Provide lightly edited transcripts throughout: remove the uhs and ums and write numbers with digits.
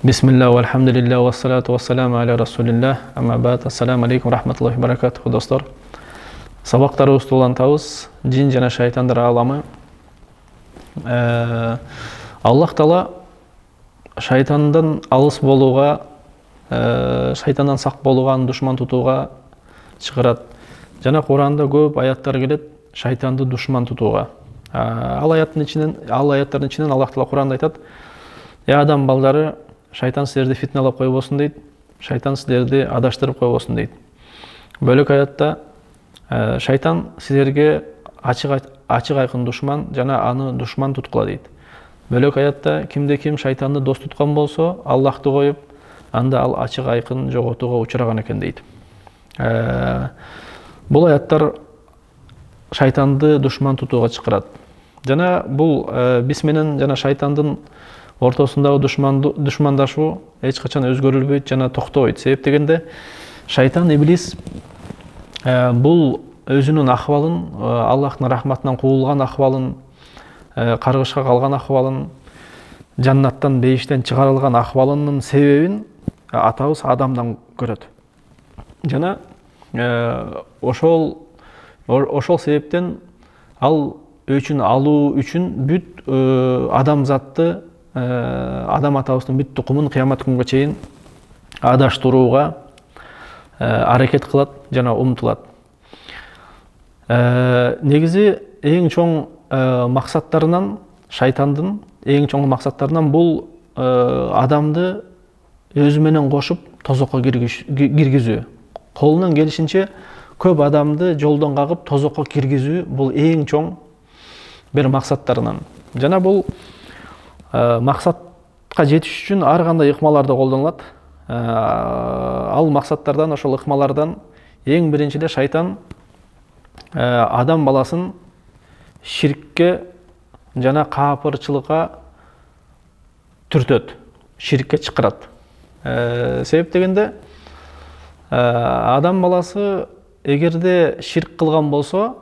Бисмилля, вальхамдулилля, вассалату вассаламу аля расулилля, амма ба'д. Ассаламу алейкум, рахматуллахи баракатуху, достор. Сабактарыбызды улантабыз, жин жана шайтандар аламы. Аллах Таала шайтандан алыс болууга, шайтандан сак болууга, аны душман тутууга чыгарат. Жана Куранда көп аяттар келет шайтанды душман тутууга. Ал аяттардын ичинен Аллах Таала Куранда айтат: "Я адам балдары, шайтан силерди фитналап койбосун" дейт. Шайтан силерди адаштырып койбосун дейт. Бөлөк аятта шайтан силерге ачык айкын душман жана аны душман туткула дейт. Бөлөк аятта кимде ким шайтанды дос туткан болсо, Аллахты коюп, анда ал ачык айкын жоготууга учураган экен дейт. Бул аяттар шайтанды душман тутууга чакырат. Жана бул биз менен жана шайтандын ортосундагы душмандашуу эч качан өзгөрүлбөйт жана токтобойт. Себеп дегенде шайтан, иблис бул өзүнүн акыбалын, Аллахтын рахматынан куулган акыбалын, каргышка калган акыбалын, жаннаттан, бейиштен чыгарылган акыбалынын себебин атабыз адамдан көрөт. Жана ошол себептен ал өчүн алуу үчүн бүт адамзатты, адам атабыздын бүт тукумун кыямат күнгө чейин адаштырууга аракет кылат жана умтулат. Негизи эң чоң максаттарынан, шайтандын эң чоң максаттарынан бул адамды өзү менен кошуп тозокко киргизүү. Колунан келишинче көп адамды жолдон кагып тозокко киргизүү бул эң чоң бир максаттарынан. Жана бул максатка жетиш үчүн ар кандай ыкмаларды колдонулат. Ал максаттардан, ошол ыкмалардан эң биринчиде шайтан адам баласын ширкке жана каапырчылыкка түртөт, ширкке чакырат. Себеп дегенде адам баласы эгерде ширк кылган болсо,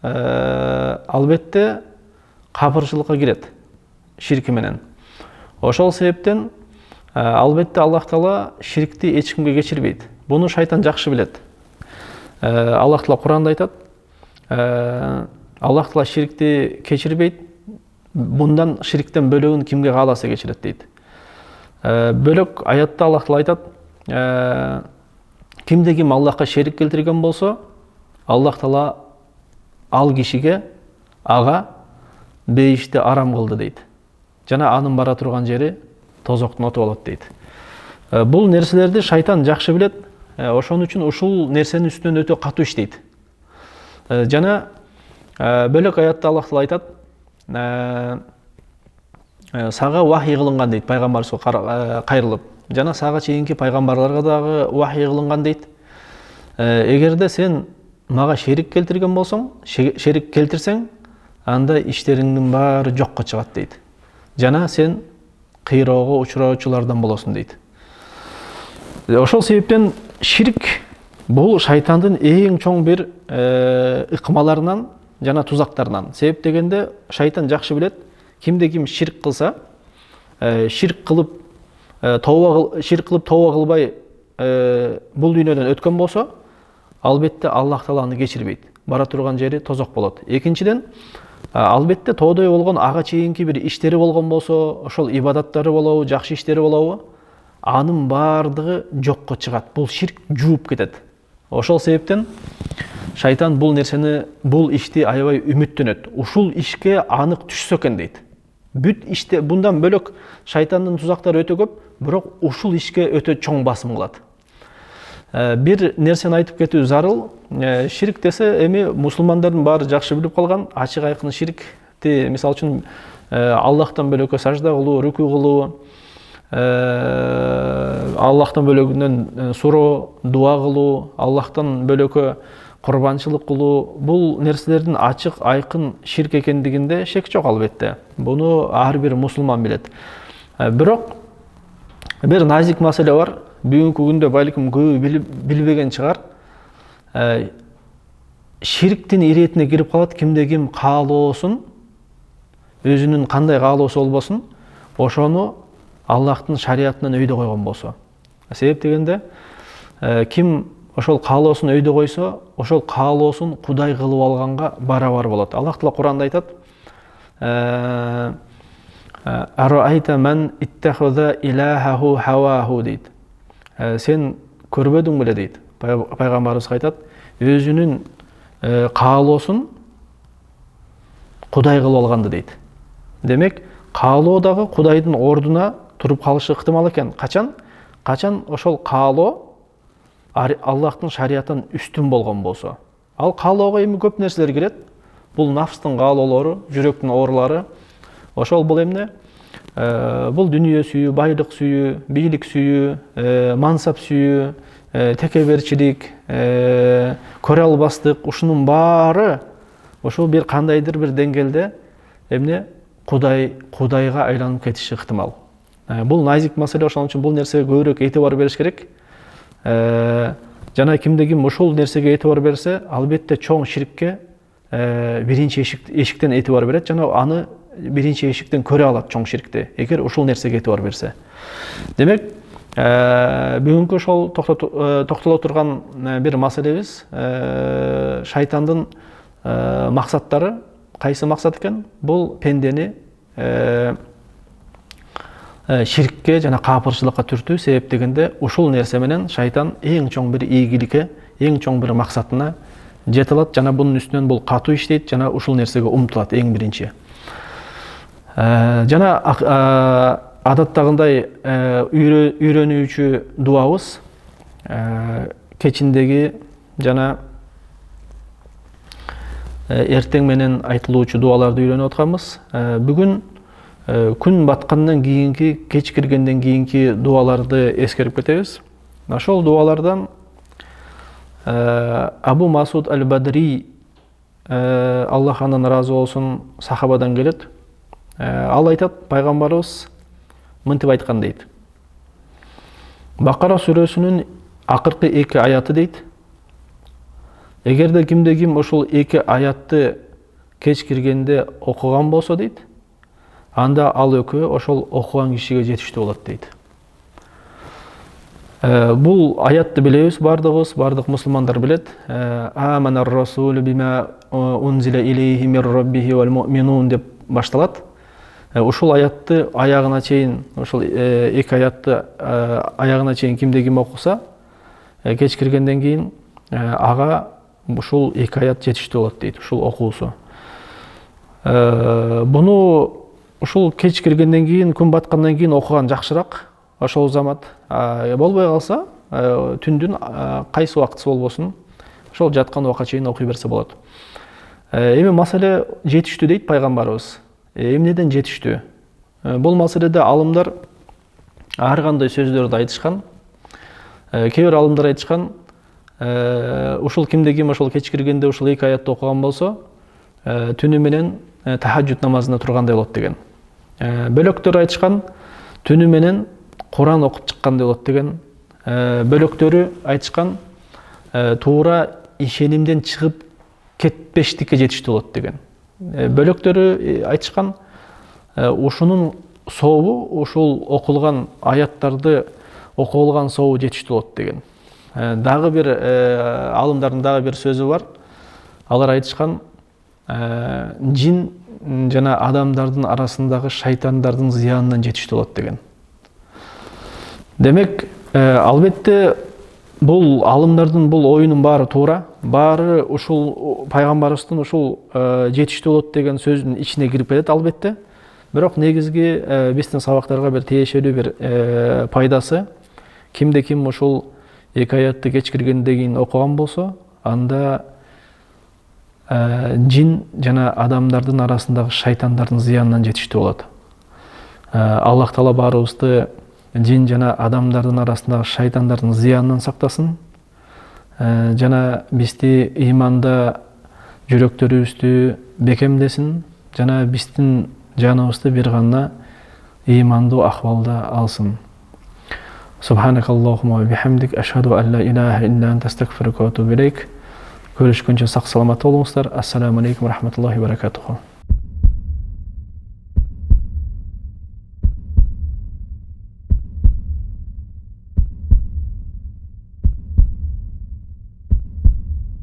албетте каапырчылыкка кирет ширки менен. Ошол себептен албетте Аллах Таала ширкти эч кимге кечирбейт. Буну шайтан жакшы билет. Аллах Таала Куранда айтат: Аллах Таала ширкти кечирбейт, bundan ширктен бөлөгүн кимге кааласа кечирет дейт. Бөлөк аятта Аллах Таала айтат: кимде ким Аллахка шерик келтирген болсо, Аллах Таала ал кишиге ага бейишти арам кылды дейт. Жана анын бара турган жери тозоктун оту болот дейт. Бул нерселерди шайтан жакшы билет. Ошон үчүн ушул нерсенин үстүнөн өтө катуу иштейт. Жана бөлөк аятта Аллах Таала айтат: сага вахий кылынган дейт, пайгамбарыбызга кайрылып. Жана сага чейинки пайгамбарларга дагы вахий кылынган дейт. Эгерде сен мага шерик келтирген болсоң, шерик келтирсең, анда иштериңдин баары жокко чыгат дейт. Жана сен кыйроого учуроочулардан болосуң дейт. Ошол себептен ширк бул шайтандын эң чоң бир ыкмаларынан жана тузактарынан. Себеп дегенде шайтан жакшы билет, кимде ким ширк кылса, ширк кылып тооба кылбай бул дүйнөдөн өткөн болсо, албетте Аллах Таала аны кечирбейт. Бара турган жери тозок болот. Экинчиден, албетте тоодой болгон ага чейинки бир иштери болгон болсо, ошол ибадаттары болобу, жакшы иштери болобу, анын баардыгы жокко чыгат. Бул ширк жууп кетет. Ошол себептен шайтан бул нерсени, бул ишти аябай үмүттөнөт. Ушул ишке анык түшсө экен дейт. Бүт иште bundan бөлөк шайтандын тузактары өтө көп, бирок ушул ишке өтө чоң басым кылат. Бир нерсени айтып кетүү зарыл. Ширк десе, эми мусулмандардын баары жакшы билип калган, ачык айкын ширкти, мисалы үчүн Аллахтан бөлөккө сажда кылуу, рүкүү кылуу, Аллахтан бөлөгүнөн суроо, дуа кылуу, Аллахтан бөлөккө курбанчылык кылуу, бул нерселердин ачык айкын ширк экендигинде шек жок албетте. Буну ар бир мусулман билет. Бирок бир назик маселе бар. Бүгүнкү күндө балким көбү билбеген чыгар. Ширктин иретине кирип калат кимде ким каалоосун, өзүнүн кандай каалоосу болбосун, ошону Аллахтың шариатынан өйдө койгон болсо. Себеп дегенде ким ошол каалоосун өйдө койсо, ошол каалоосун Кудай кылып алганга барабар болот. Аллах Таала Куранда айтат: "Араайта ман иттахаза илахаху хаваху" дейт. Сен көрбөдүң беле дейт. Пайгамбарыбыз айтат, өзүнүн каалоосун Кудай кылып алганды дейт. Демек, каалоо дагы Кудайдын ордуна туруп калышы ыктымал экен. Качан ошол каалоо Аллахтын шариятынан үстүн болгон болсо. Ал каалоого эми көп нерселер кирет. Бул нафстын каалоолору, жүрөктүн оорулары. Ошол бул эмне? Бул дүнүйө сүйүү, байлык сүйүү, бийлик сүйүү, мансап сүйүү, текеберчилик, көрө албастык, ушунун баары ошол бир кандайдыр бир деңгээлде эмне Кудайга айланып кетиши ыктымал. Бул назик маселе, ошон үчүн бул нерсеге көбүрөөк этибар бериш керек. Жана кимде ким ушул нерсеге этибар берсе, албетте чоң ширкке биринчи эшиктен этибар берет, жана аны биринчи эшиктен көрө алат чоң ширкти, эгер ушул нерсеге этибар берсе. Демек, бүгүнкү ошол токтоло турган бир маселебиз шайтандын максаттары. Кайсы максат экен? Бул пендени ширкке жана капырчылыкка түртүү. Себеп дегенде ушул нерсе менен шайтан эң чоң бир ийгиликке, эң чоң бир максатына жете алат, жана бунун үстүнөн бул катуу иштейт, жана ушул нерсеге умтулат эң биринчи. Жана адаттагындай үйрөнүүчү дуабыз кечиндеги жана эртең менен айтылуучу дуаларды үйрөнүп атканбыз. Бүгүн күн баткандан кийинки, кеч киргенден кийинки дуаларды эскерип кетебиз. Ошол дуалардан Абу Масуд аль-Бадри, Аллах андан ыраазы болсун, сахабадан келет. Ал айтат, пайгамбарыбыз мынтип айткан дейт. Бакара сүрөсүнүн акыркы 2 аяты дейт. Эгерде кимде ким ошол 2 аятты кеч киргенде окуган болсо дейт, анда ал экөө ошол окуган кишиге жетиштүү болот дейт. Бул аятты билебиз бардыгыбыз, бардык мусулмандар билет. Аманар расулу бима унзила илейхи мир раббихи вал муъминун деп башталат. Ушул аятты аягына чейин, ушул 2 аятты аягына чейин кимде ким окуса, кеч киргенден кийин ага ушул 2 аят жетиштүү болот дейт, ушул окуусу. Буну ушул кеч киргенден кийин, күн баткандан кийин окуган жакшыраак. Ошол замат болбой калса, түндүн кайсы убактысы болбосун, ошол жаткан убакка чейин окуй берсе болот. Эми маселе жетиштүү дейт пайгамбарыбыз. Эмнеден жетиштүү? Бул маселеде алымдар ар кандай сөздөрдү айтышкан. Кээ бир алымдар айтышкан, ушул кимде ким ошол кеч киргенде ушул 2 аятты окуган болсо, түнү менен тахажжуд намазына тургандай болот деген. Бөлөктөр айтышкан, түнү менен Куран окуп чыккандай болот деген. Бөлөктөрү айтышкан, туура ишенимден чыгып кетпештикке жетиштүү болот деген. Бөлөктөрү айтышкан, ушунун сообу, ушул окулган аяттарды окулган сообу жетиштүү болот деген. Дагы бир алымдардын дагы бир сөзү бар. Алар айтышкан, жин жана адамдардын арасындагы шайтандардын зыянынан жетиштүү болот деген. Демек, албетте бул алымдардын бул оюнун баары туура, баары ушул пайгамбарыбыздын ушул жетиштүү болот деген сөзүнүн ичине кирип келет албетте. Бирок негизги биздин сабактарга бир тиешелүү бир пайдасы, кимде ким ушул 2 аятты кеч киргенден кийин окуган болсо, анда жин жана адамдардын арасындагы шайтандардын зыянынан жетиштүү болот. Аллах Таала баарыбызды жин жана адамдардын арасындагы шайтандардын зыянынан сактасын, жана бизди ыйманда жүрөктөрүбүздү бекемдесин, жана биздин жаныбызды бир гана ыймандуу акыбалда алсын. Субханакаллахумма ва бихамдик, ашхаду ан ла илаха илля анта, астагфирука ва атубу илейк. Көрүшкөнчө сак саламат болуңуздар. Ассаламу алейкум ва рахматуллахи ва баракатуху.